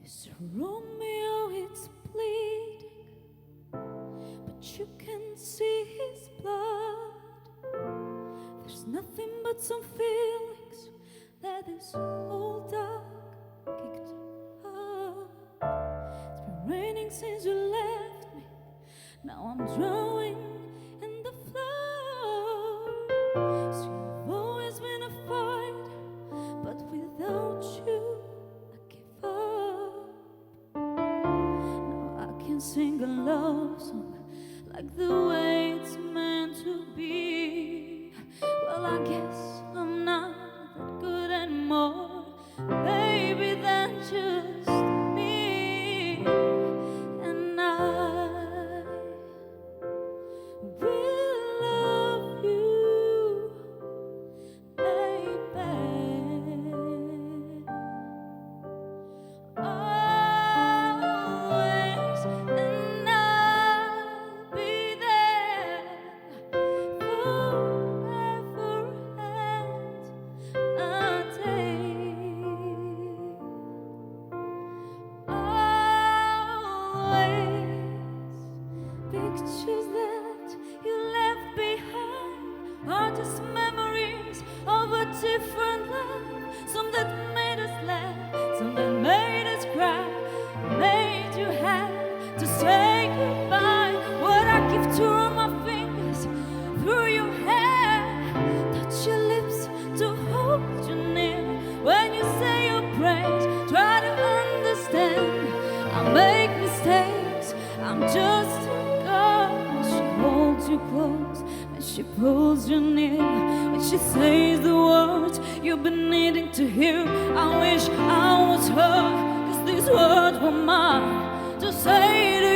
This Romeo, it's bleeding, but you can see his blood. There's nothing but some feelings that this old dog kicked up. It's been raining since you left me. Now I'm drowning in the flood. So you've always been a fighter, but without you I give up. Now I can sing a love song like the way it's meant to be. Well, I guess I'm not that good anymore, baby, than just me. And I will love you, baby, always, and I'll be there forever and a day. Always, pictures that you left behind are just memories of a different life. Some that made us laugh, some that made us cry, made you have to say goodbye. What I give to run my fingers through your hair, touch your lips to hold you near. When you say your prayers, try to understand. I make mistakes, I'm just a girl. When she holds you close, when she pulls you near, when she says the words you've been needing to hear. I wish I was her, 'cause these words were mine to say to